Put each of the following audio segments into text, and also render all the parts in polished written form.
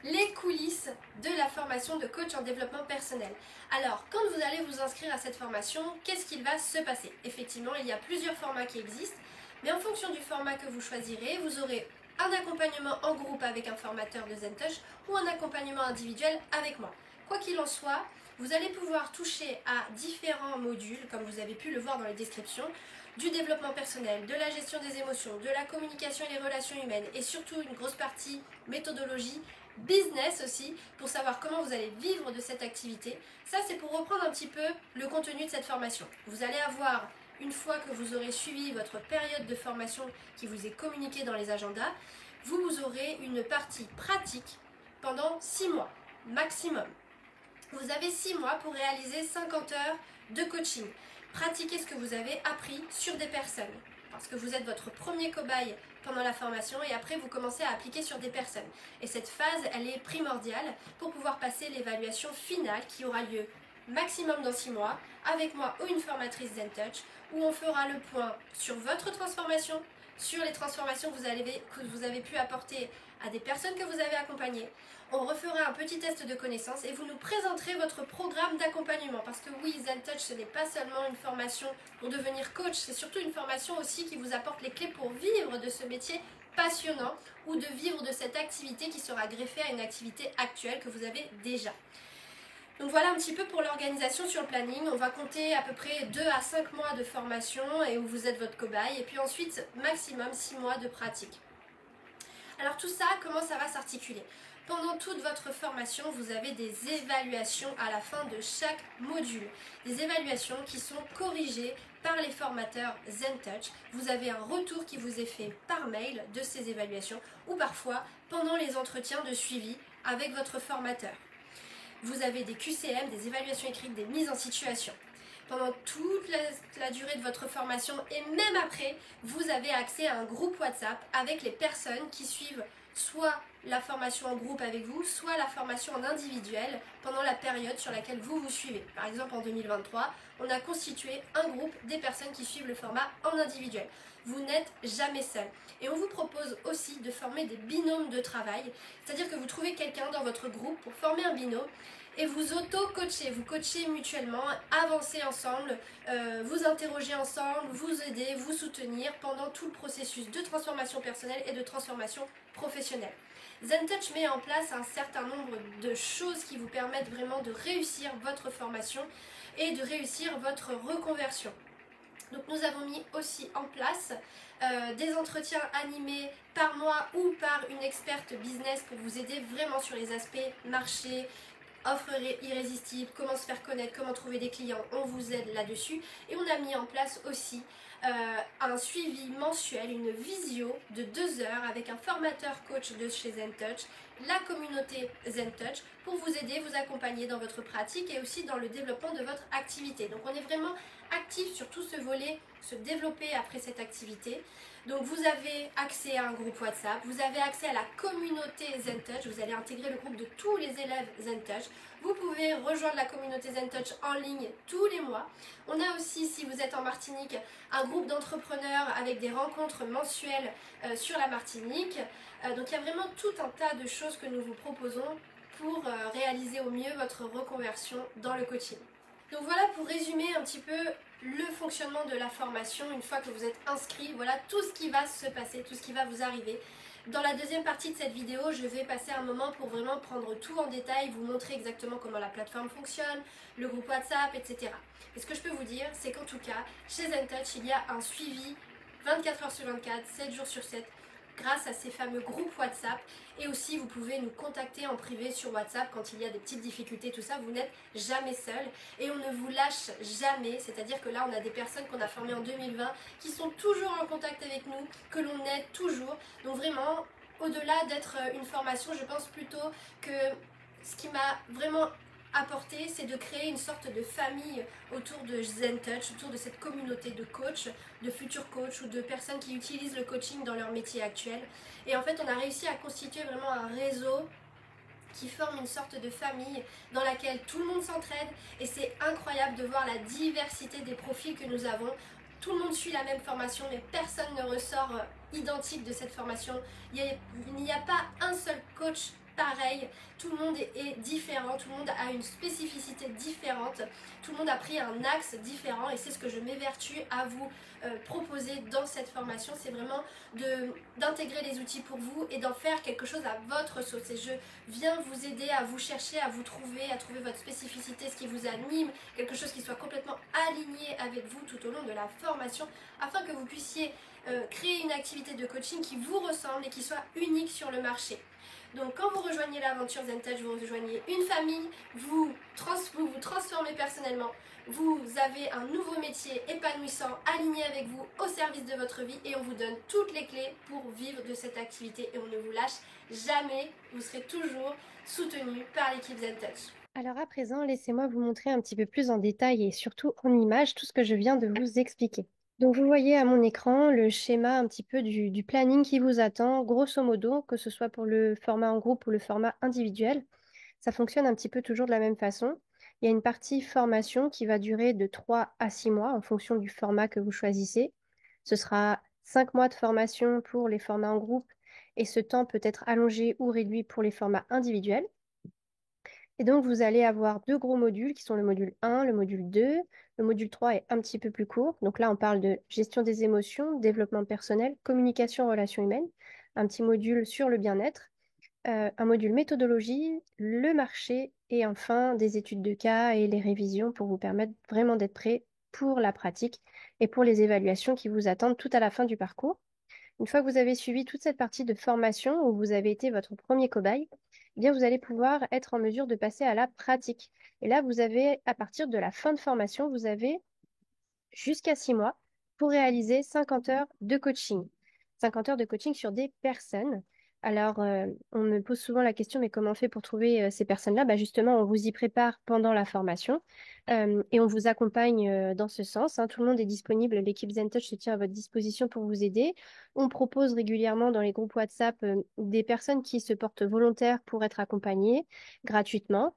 les coulisses de la formation de coach en développement personnel. Alors, quand vous allez vous inscrire à cette formation, qu'est-ce qu'il va se passer? Effectivement, il y a plusieurs formats qui existent, mais en fonction du format que vous choisirez, vous aurez un accompagnement en groupe avec un formateur de ZenTouch ou un accompagnement individuel avec moi. Quoi qu'il en soit, vous allez pouvoir toucher à différents modules, comme vous avez pu le voir dans les descriptions, du développement personnel, de la gestion des émotions, de la communication et les relations humaines, et surtout une grosse partie méthodologie, business aussi, pour savoir comment vous allez vivre de cette activité. Ça, c'est pour reprendre un petit peu le contenu de cette formation. Vous allez avoir, une fois que vous aurez suivi votre période de formation qui vous est communiquée dans les agendas, vous aurez une partie pratique pendant 6 mois, maximum. Vous avez 6 mois pour réaliser 50 heures de coaching. Pratiquez ce que vous avez appris sur des personnes, parce que vous êtes votre premier cobaye pendant la formation et après vous commencez à appliquer sur des personnes. Et cette phase, elle est primordiale pour pouvoir passer l'évaluation finale qui aura lieu maximum dans 6 mois avec moi ou une formatrice ZenTouch, où on fera le point sur votre transformation, sur les transformations que vous avez pu apporter à des personnes que vous avez accompagnées. On refera un petit test de connaissances et vous nous présenterez votre programme d'accompagnement. Parce que oui, ZenTouch, ce n'est pas seulement une formation pour devenir coach, c'est surtout une formation aussi qui vous apporte les clés pour vivre de ce métier passionnant ou de vivre de cette activité qui sera greffée à une activité actuelle que vous avez déjà. Donc voilà un petit peu pour l'organisation sur le planning. On va compter à peu près 2 à 5 mois de formation et où vous êtes votre cobaye. Et puis ensuite, maximum 6 mois de pratique. Alors tout ça, comment ça va s'articuler? Pendant toute votre formation, vous avez des évaluations à la fin de chaque module. Des évaluations qui sont corrigées par les formateurs ZenTouch. Vous avez un retour qui vous est fait par mail de ces évaluations ou parfois pendant les entretiens de suivi avec votre formateur. Vous avez des QCM, des évaluations écrites, des mises en situation. Pendant toute la durée de votre formation et même après, vous avez accès à un groupe WhatsApp avec les personnes qui suivent soit la formation en groupe avec vous, soit la formation en individuel pendant la période sur laquelle vous vous suivez. Par exemple, en 2023, on a constitué un groupe des personnes qui suivent le format en individuel. Vous n'êtes jamais seul. Et on vous propose aussi de former des binômes de travail, c'est-à-dire que vous trouvez quelqu'un dans votre groupe pour former un binôme et vous auto-coachez, vous coachez mutuellement, avancez ensemble, vous interrogez ensemble, vous aidez, vous soutenir pendant tout le processus de transformation personnelle et de transformation professionnelle. ZenTouch met en place un certain nombre de choses qui vous permettent vraiment de réussir votre formation et de réussir votre reconversion. Donc nous avons mis aussi en place des entretiens animés par moi ou par une experte business pour vous aider vraiment sur les aspects marché, offre irrésistible, comment se faire connaître, comment trouver des clients, on vous aide là-dessus. Et on a mis en place aussi un suivi mensuel, une visio de 2 heures avec un formateur coach de chez ZenTouch, la communauté ZenTouch, pour vous aider, vous accompagner dans votre pratique et aussi dans le développement de votre activité. Donc on est vraiment actif sur tout ce volet, se développer après cette activité. Donc vous avez accès à un groupe WhatsApp, vous avez accès à la communauté ZenTouch, vous allez intégrer le groupe de tous les élèves ZenTouch. Vous pouvez rejoindre la communauté ZenTouch en ligne tous les mois. On a aussi, si vous êtes en Martinique, un groupe d'entrepreneurs avec des rencontres mensuelles sur la Martinique. Donc il y a vraiment tout un tas de choses que nous vous proposons pour réaliser au mieux votre reconversion dans le coaching. Donc voilà pour résumer un petit peu le fonctionnement de la formation une fois que vous êtes inscrit. Voilà tout ce qui va se passer, tout ce qui va vous arriver. Dans la deuxième partie de cette vidéo, je vais passer un moment pour vraiment prendre tout en détail, vous montrer exactement comment la plateforme fonctionne, le groupe WhatsApp, etc. Et ce que je peux vous dire, c'est qu'en tout cas, chez ZenTouch, il y a un suivi 24 heures sur 24, 7 jours sur 7, grâce à ces fameux groupes WhatsApp. Et aussi vous pouvez nous contacter en privé sur WhatsApp quand il y a des petites difficultés, tout ça, vous n'êtes jamais seul et on ne vous lâche jamais. C'est-à-dire que là on a des personnes qu'on a formées en 2020 qui sont toujours en contact avec nous, que l'on aide toujours. Donc vraiment, au-delà d'être une formation, je pense plutôt que ce qui m'a vraiment apporter, c'est de créer une sorte de famille autour de ZenTouch, autour de cette communauté de coachs, de futurs coachs ou de personnes qui utilisent le coaching dans leur métier actuel. Et en fait, on a réussi à constituer vraiment un réseau qui forme une sorte de famille dans laquelle tout le monde s'entraide et c'est incroyable de voir la diversité des profils que nous avons. Tout le monde suit la même formation mais personne ne ressort identique de cette formation. Il n'y a pas un seul coach pareil, tout le monde est différent, tout le monde a une spécificité différente, tout le monde a pris un axe différent et c'est ce que je m'évertue à vous proposer dans cette formation, c'est vraiment d'intégrer les outils pour vous et d'en faire quelque chose à votre sauce. Et je viens vous aider à vous chercher, à vous trouver, à trouver votre spécificité, ce qui vous anime, quelque chose qui soit complètement aligné avec vous tout au long de la formation afin que vous puissiez créer une activité de coaching qui vous ressemble et qui soit unique sur le marché. Donc quand vous rejoignez l'aventure ZenTouch, vous rejoignez une famille, vous vous transformez personnellement, vous avez un nouveau métier épanouissant, aligné avec vous, au service de votre vie et on vous donne toutes les clés pour vivre de cette activité et on ne vous lâche jamais, vous serez toujours soutenu par l'équipe ZenTouch. Alors à présent, laissez-moi vous montrer un petit peu plus en détail et surtout en image tout ce que je viens de vous expliquer. Donc vous voyez à mon écran le schéma un petit peu du planning qui vous attend, grosso modo, que ce soit pour le format en groupe ou le format individuel. Ça fonctionne un petit peu toujours de la même façon. Il y a une partie formation qui va durer de 3 à 6 mois en fonction du format que vous choisissez. Ce sera 5 mois de formation pour les formats en groupe et ce temps peut être allongé ou réduit pour les formats individuels. Et donc, vous allez avoir deux gros modules qui sont le module 1, le module 2. Le module 3 est un petit peu plus court. Donc là, on parle de gestion des émotions, développement personnel, communication, relations humaines. Un petit module sur le bien-être, un module méthodologie, le marché et enfin des études de cas et les révisions pour vous permettre vraiment d'être prêt pour la pratique et pour les évaluations qui vous attendent tout à la fin du parcours. Une fois que vous avez suivi toute cette partie de formation où vous avez été votre premier cobaye, eh bien vous allez pouvoir être en mesure de passer à la pratique. Et là, vous avez, à partir de la fin de formation, vous avez jusqu'à 6 mois pour réaliser 50 heures de coaching. 50 heures de coaching sur des personnes. Alors, on me pose souvent la question, mais comment on fait pour trouver ces personnes-là? Bah, justement, on vous y prépare pendant la formation et on vous accompagne dans ce sens, hein. Tout le monde est disponible. L'équipe ZenTouch se tient à votre disposition pour vous aider. On propose régulièrement dans les groupes WhatsApp des personnes qui se portent volontaires pour être accompagnées gratuitement.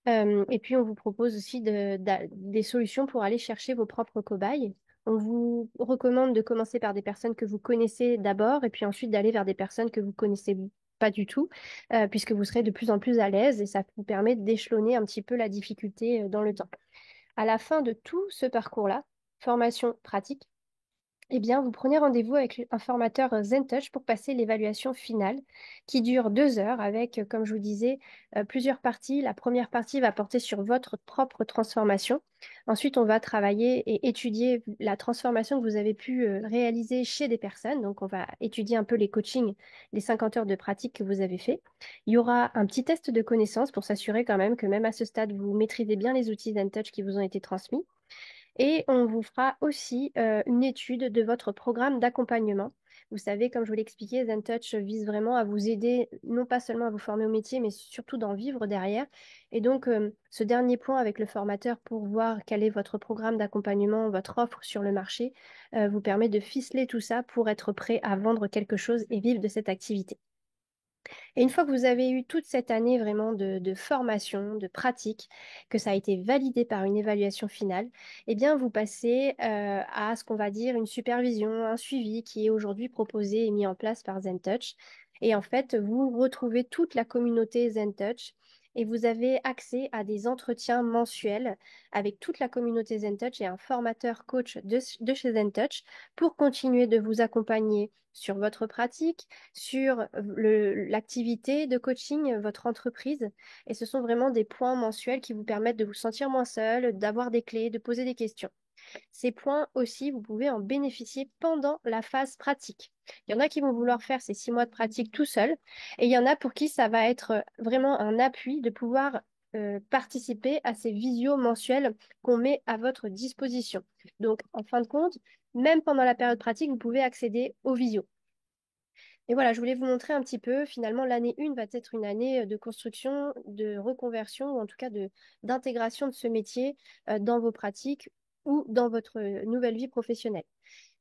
Et puis, on vous propose aussi des solutions pour aller chercher vos propres cobayes. On vous recommande de commencer par des personnes que vous connaissez d'abord et puis ensuite d'aller vers des personnes que vous connaissez pas du tout, puisque vous serez de plus en plus à l'aise et ça vous permet d'échelonner un petit peu la difficulté dans le temps. À la fin de tout ce parcours-là, formation pratique, eh bien, vous prenez rendez-vous avec un formateur ZenTouch pour passer l'évaluation finale qui dure 2 heures avec, comme je vous disais, plusieurs parties. La première partie va porter sur votre propre transformation. Ensuite, on va travailler et étudier la transformation que vous avez pu réaliser chez des personnes. Donc, on va étudier un peu les coachings, les 50 heures de pratique que vous avez fait. Il y aura un petit test de connaissances pour s'assurer quand même que même à ce stade, vous maîtrisez bien les outils ZenTouch qui vous ont été transmis. Et on vous fera aussi une étude de votre programme d'accompagnement. Vous savez, comme je vous l'expliquais, ZenTouch vise vraiment à vous aider, non pas seulement à vous former au métier, mais surtout d'en vivre derrière. Et donc, ce dernier point avec le formateur pour voir quel est votre programme d'accompagnement, votre offre sur le marché, vous permet de ficeler tout ça pour être prêt à vendre quelque chose et vivre de cette activité. Et une fois que vous avez eu toute cette année vraiment de formation, de pratique, que ça a été validé par une évaluation finale, eh bien, vous passez à ce qu'on va dire une supervision, un suivi qui est aujourd'hui proposé et mis en place par ZenTouch. Et en fait, vous retrouvez toute la communauté ZenTouch et vous avez accès à des entretiens mensuels avec toute la communauté ZenTouch et un formateur coach de chez ZenTouch pour continuer de vous accompagner sur votre pratique, sur l'activité de coaching, votre entreprise. Et ce sont vraiment des points mensuels qui vous permettent de vous sentir moins seul, d'avoir des clés, de poser des questions. Ces points aussi, vous pouvez en bénéficier pendant la phase pratique. Il y en a qui vont vouloir faire ces 6 mois de pratique tout seul, et il y en a pour qui ça va être vraiment un appui de pouvoir participer à ces visios mensuels qu'on met à votre disposition. Donc, en fin de compte, même pendant la période pratique, vous pouvez accéder aux visios. Et voilà, je voulais vous montrer un petit peu, finalement, l'année 1 va être une année de construction, de reconversion, ou en tout cas d'intégration de ce métier dans vos pratiques ou dans votre nouvelle vie professionnelle.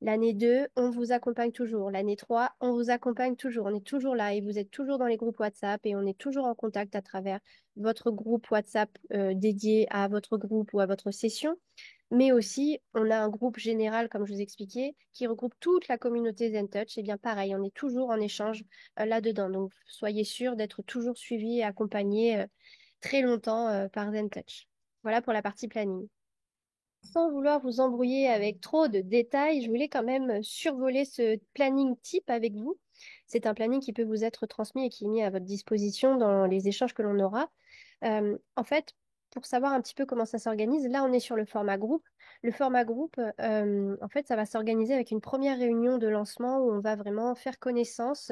L'année 2, on vous accompagne toujours. L'année 3, on vous accompagne toujours. On est toujours là et vous êtes toujours dans les groupes WhatsApp et on est toujours en contact à travers votre groupe WhatsApp dédié à votre groupe ou à votre session. Mais aussi, on a un groupe général, comme je vous expliquais, qui regroupe toute la communauté ZenTouch. Et bien pareil, on est toujours en échange là-dedans. Donc, soyez sûr d'être toujours suivi et accompagné très longtemps par ZenTouch. Voilà pour la partie planning. Sans vouloir vous embrouiller avec trop de détails, je voulais quand même survoler ce planning type avec vous. C'est un planning qui peut vous être transmis et qui est mis à votre disposition dans les échanges que l'on aura. En fait, pour savoir un petit peu comment ça s'organise, là on est sur le format groupe. Le format groupe, en fait, ça va s'organiser avec une première réunion de lancement où on va vraiment faire connaissance.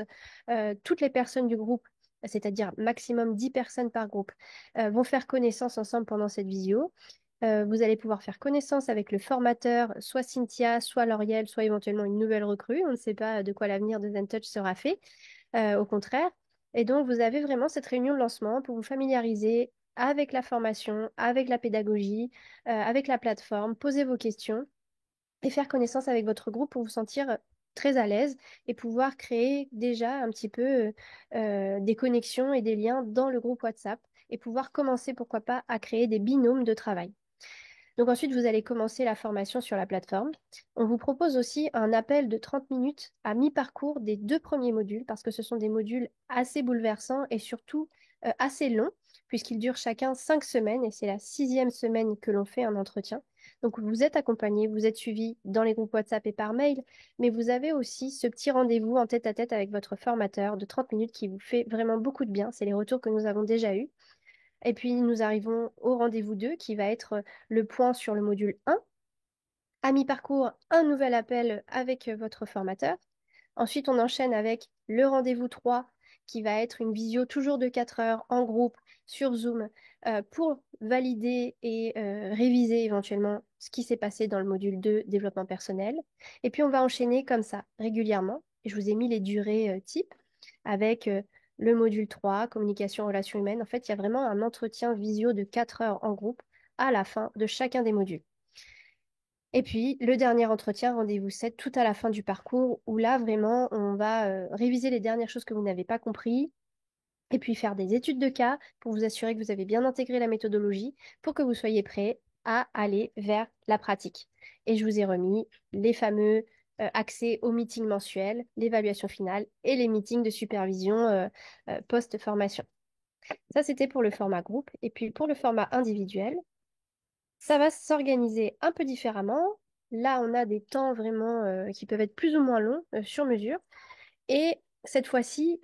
Toutes les personnes du groupe, c'est-à-dire maximum 10 personnes par groupe, vont faire connaissance ensemble pendant cette visio. Vous allez pouvoir faire connaissance avec le formateur, soit Cynthia, soit Lauriel, soit éventuellement une nouvelle recrue. On ne sait pas de quoi l'avenir de ZenTouch sera fait, au contraire. Et donc, vous avez vraiment cette réunion de lancement pour vous familiariser avec la formation, avec la pédagogie, avec la plateforme, poser vos questions et faire connaissance avec votre groupe pour vous sentir très à l'aise et pouvoir créer déjà un petit peu des connexions et des liens dans le groupe WhatsApp et pouvoir commencer, pourquoi pas, à créer des binômes de travail. Donc ensuite, vous allez commencer la formation sur la plateforme. On vous propose aussi un appel de 30 minutes à mi-parcours des 2 premiers modules parce que ce sont des modules assez bouleversants et surtout assez longs puisqu'ils durent chacun 5 semaines et c'est la 6e semaine que l'on fait un entretien. Donc vous êtes accompagné, vous êtes suivi dans les groupes WhatsApp et par mail, mais vous avez aussi ce petit rendez-vous en tête-à-tête avec votre formateur de 30 minutes qui vous fait vraiment beaucoup de bien. C'est les retours que nous avons déjà eus. Et puis, nous arrivons au rendez-vous 2, qui va être le point sur le module 1. À mi-parcours, un nouvel appel avec votre formateur. Ensuite, on enchaîne avec le rendez-vous 3, qui va être une visio toujours de 4 heures en groupe sur Zoom pour valider et réviser éventuellement ce qui s'est passé dans le module 2, développement personnel. Et puis, on va enchaîner comme ça régulièrement. Et je vous ai mis les durées types avec le module 3, communication, relations humaines. En fait, il y a vraiment un entretien visio de 4 heures en groupe à la fin de chacun des modules. Et puis, le dernier entretien, rendez-vous 7, tout à la fin du parcours, où là, vraiment, on va réviser les dernières choses que vous n'avez pas compris, et puis faire des études de cas pour vous assurer que vous avez bien intégré la méthodologie, pour que vous soyez prêt à aller vers la pratique. Et je vous ai remis les fameux accès aux meetings mensuels, l'évaluation finale et les meetings de supervision post-formation. Ça, c'était pour le format groupe. Et puis pour le format individuel, ça va s'organiser un peu différemment. Là, on a des temps vraiment qui peuvent être plus ou moins longs, sur mesure. Et cette fois-ci,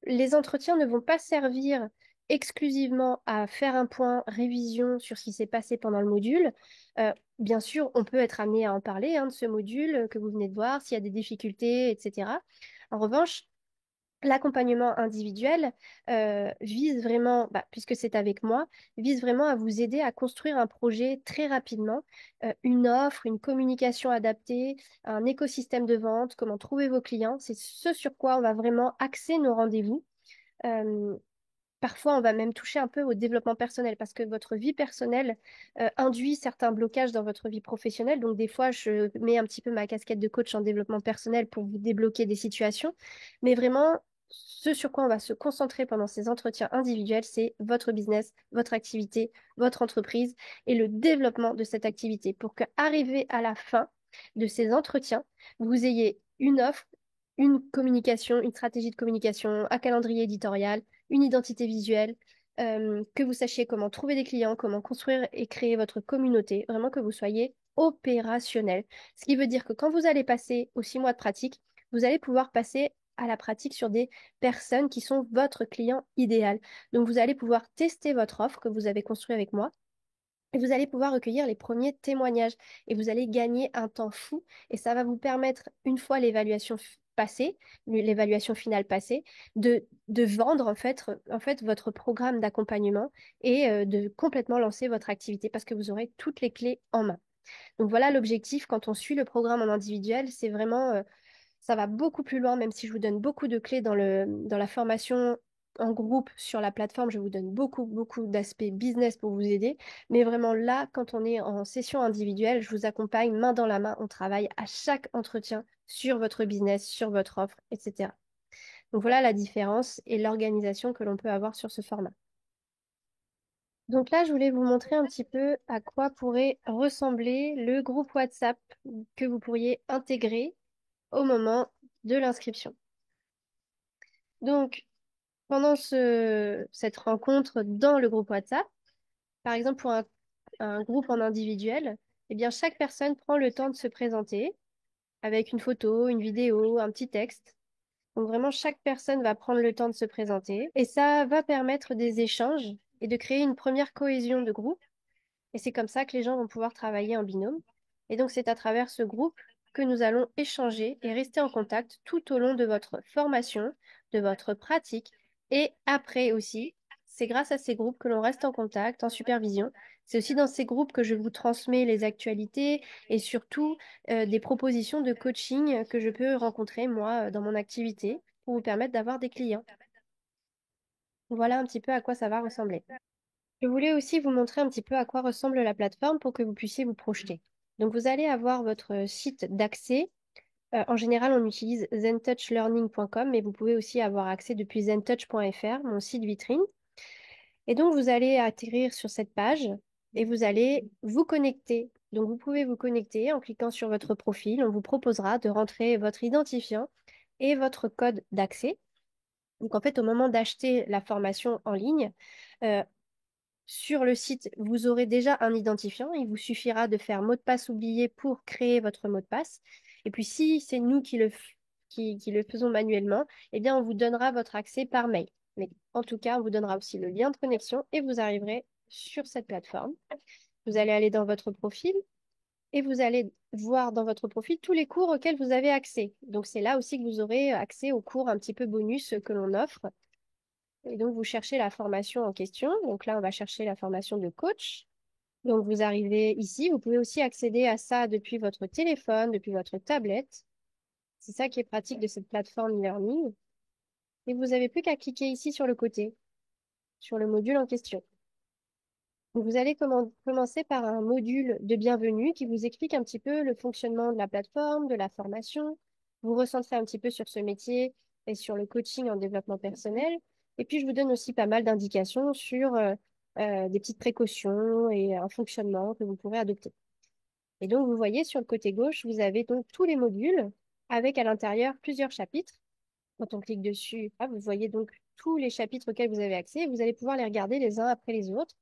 les entretiens ne vont pas servir exclusivement à faire un point révision sur ce qui s'est passé pendant le module. Bien sûr, on peut être amené à en parler de ce module que vous venez de voir, s'il y a des difficultés, etc. En revanche, l'accompagnement individuel vise vraiment, puisque c'est avec moi, vise vraiment à vous aider à construire un projet très rapidement, une offre, une communication adaptée, un écosystème de vente, comment trouver vos clients. C'est ce sur quoi on va vraiment axer nos rendez-vous. Euh, Parfois, on va même toucher un peu au développement personnel parce que votre vie personnelle induit certains blocages dans votre vie professionnelle. Donc, des fois, je mets un petit peu ma casquette de coach en développement personnel pour vous débloquer des situations. Mais vraiment, ce sur quoi on va se concentrer pendant ces entretiens individuels, c'est votre business, votre activité, votre entreprise et le développement de cette activité pour qu'arrivé à la fin de ces entretiens, vous ayez une offre, une communication, une stratégie de communication, un calendrier éditorial, une identité visuelle, que vous sachiez comment trouver des clients, comment construire et créer votre communauté, vraiment que vous soyez opérationnel. Ce qui veut dire que quand vous allez passer aux 6 mois de pratique, vous allez pouvoir passer à la pratique sur des personnes qui sont votre client idéal. Donc, vous allez pouvoir tester votre offre que vous avez construite avec moi et vous allez pouvoir recueillir les premiers témoignages et vous allez gagner un temps fou et ça va vous permettre, une fois l'évaluation passée, l'évaluation finale passée, de vendre en fait votre programme d'accompagnement et de complètement lancer votre activité parce que vous aurez toutes les clés en main. Donc voilà l'objectif quand on suit le programme en individuel, c'est vraiment ça va beaucoup plus loin, même si je vous donne beaucoup de clés dans la formation en groupe sur la plateforme. Je vous donne beaucoup, beaucoup d'aspects business pour vous aider. Mais vraiment là, quand on est en session individuelle, je vous accompagne main dans la main. On travaille à chaque entretien sur votre business, sur votre offre, etc. Donc voilà la différence et l'organisation que l'on peut avoir sur ce format. Donc là, je voulais vous montrer un petit peu à quoi pourrait ressembler le groupe WhatsApp que vous pourriez intégrer au moment de l'inscription. Donc, pendant cette rencontre dans le groupe WhatsApp, par exemple pour un groupe en individuel, eh bien, chaque personne prend le temps de se présenter avec une photo, une vidéo, un petit texte. Donc vraiment, chaque personne va prendre le temps de se présenter et ça va permettre des échanges et de créer une première cohésion de groupe. Et c'est comme ça que les gens vont pouvoir travailler en binôme. Et donc, c'est à travers ce groupe que nous allons échanger et rester en contact tout au long de votre formation, de votre pratique et après aussi. C'est grâce à ces groupes que l'on reste en contact, en supervision. C'est aussi dans ces groupes que je vous transmets les actualités et surtout des propositions de coaching que je peux rencontrer moi dans mon activité pour vous permettre d'avoir des clients. Voilà un petit peu à quoi ça va ressembler. Je voulais aussi vous montrer un petit peu à quoi ressemble la plateforme pour que vous puissiez vous projeter. Donc, vous allez avoir votre site d'accès. En général, on utilise zentouchlearning.com, mais vous pouvez aussi avoir accès depuis zentouch.fr, mon site vitrine. Et donc, vous allez atterrir sur cette page et vous allez vous connecter. Donc, vous pouvez vous connecter en cliquant sur votre profil. On vous proposera de rentrer votre identifiant et votre code d'accès. Donc, en fait, au moment d'acheter la formation en ligne, euh, sur le site, vous aurez déjà un identifiant. Il vous suffira de faire mot de passe oublié pour créer votre mot de passe. Et puis, si c'est nous qui le faisons manuellement, eh bien, on vous donnera votre accès par mail. Mais en tout cas, on vous donnera aussi le lien de connexion et vous arriverez sur cette plateforme. Vous allez aller dans votre profil et vous allez voir dans votre profil tous les cours auxquels vous avez accès. Donc, c'est là aussi que vous aurez accès aux cours un petit peu bonus que l'on offre. Et donc, vous cherchez la formation en question. Donc là, on va chercher la formation de coach. Donc, vous arrivez ici. Vous pouvez aussi accéder à ça depuis votre téléphone, depuis votre tablette. C'est ça qui est pratique de cette plateforme e-learning. Et vous n'avez plus qu'à cliquer ici sur le côté, sur le module en question. Donc, vous allez commencer par un module de bienvenue qui vous explique un petit peu le fonctionnement de la plateforme, de la formation. Vous recentrez un petit peu sur ce métier et sur le coaching en développement personnel. Et puis, je vous donne aussi pas mal d'indications sur des petites précautions et un fonctionnement que vous pourrez adopter. Et donc, vous voyez sur le côté gauche, vous avez donc tous les modules avec à l'intérieur plusieurs chapitres. Quand on clique dessus, vous voyez donc tous les chapitres auxquels vous avez accès. Vous allez pouvoir les regarder les uns après les autres.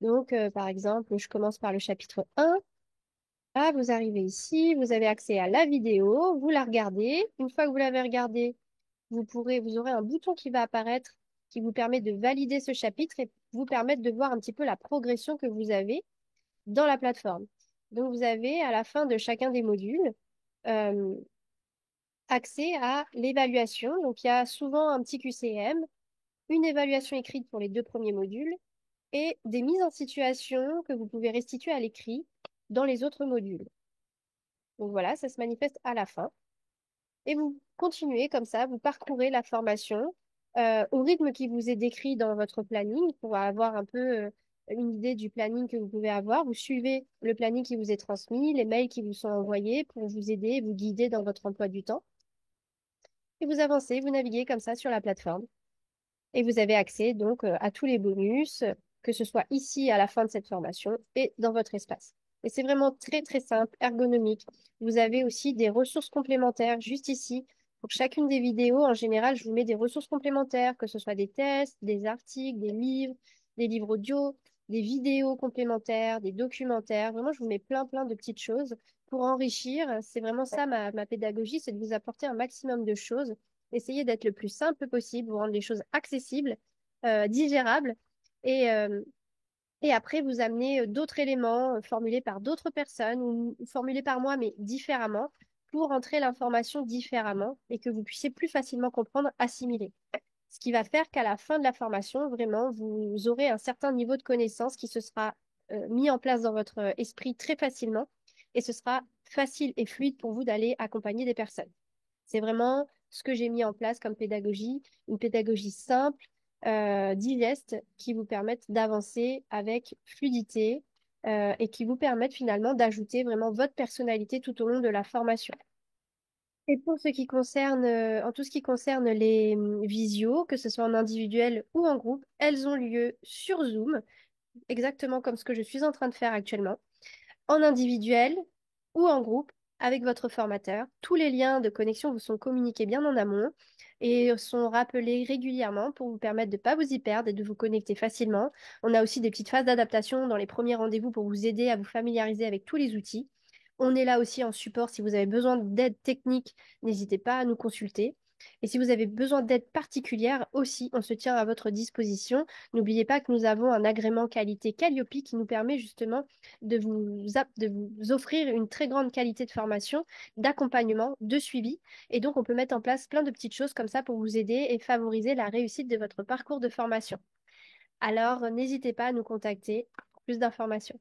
Donc, par exemple, je commence par le chapitre 1. Ah, vous arrivez ici, vous avez accès à la vidéo, vous la regardez. Une fois que vous l'avez regardée, vous aurez un bouton qui va apparaître qui vous permet de valider ce chapitre et vous permettre de voir un petit peu la progression que vous avez dans la plateforme. Donc, vous avez à la fin de chacun des modules euh, accès à l'évaluation. Donc, il y a souvent un petit QCM, une évaluation écrite pour les deux premiers modules et des mises en situation que vous pouvez restituer à l'écrit dans les autres modules. Donc voilà, ça se manifeste à la fin. Et vous continuez comme ça, vous parcourez la formation au rythme qui vous est décrit dans votre planning pour avoir un peu une idée du planning que vous pouvez avoir. Vous suivez le planning qui vous est transmis, les mails qui vous sont envoyés pour vous aider et vous guider dans votre emploi du temps. Et vous avancez, vous naviguez comme ça sur la plateforme. Et vous avez accès donc à tous les bonus, que ce soit ici à la fin de cette formation et dans votre espace. Et c'est vraiment très très simple, ergonomique. Vous avez aussi des ressources complémentaires juste ici. Pour chacune des vidéos, en général, je vous mets des ressources complémentaires, que ce soit des tests, des articles, des livres audio, des vidéos complémentaires, des documentaires. Vraiment, je vous mets plein plein de petites choses pour enrichir. C'est vraiment ça ma pédagogie, c'est de vous apporter un maximum de choses. Essayez d'être le plus simple possible, vous rendre les choses accessibles, digérables, et, euh, et après vous amener d'autres éléments formulés par d'autres personnes ou formulés par moi, mais différemment, pour rentrer l'information différemment et que vous puissiez plus facilement comprendre, assimiler. Ce qui va faire qu'à la fin de la formation, vraiment, vous aurez un certain niveau de connaissance qui se sera mis en place dans votre esprit très facilement et ce sera facile et fluide pour vous d'aller accompagner des personnes. C'est vraiment ce que j'ai mis en place comme pédagogie, une pédagogie simple, digeste, qui vous permette d'avancer avec fluidité et qui vous permette finalement d'ajouter vraiment votre personnalité tout au long de la formation. Et pour ce qui concerne, en tout ce qui concerne les visios, que ce soit en individuel ou en groupe, elles ont lieu sur Zoom. exactement comme ce que je suis en train de faire actuellement, en individuel ou en groupe avec votre formateur. Tous les liens de connexion vous sont communiqués bien en amont et sont rappelés régulièrement pour vous permettre de ne pas vous y perdre et de vous connecter facilement. On a aussi des petites phases d'adaptation dans les premiers rendez-vous pour vous aider à vous familiariser avec tous les outils. On est là aussi en support si vous avez besoin d'aide technique, n'hésitez pas à nous consulter. Et si vous avez besoin d'aide particulière aussi, on se tient à votre disposition. N'oubliez pas que nous avons un agrément qualité Calliope qui nous permet justement de vous offrir une très grande qualité de formation, d'accompagnement, de suivi. Et donc, on peut mettre en place plein de petites choses comme ça pour vous aider et favoriser la réussite de votre parcours de formation. Alors, n'hésitez pas à nous contacter pour plus d'informations.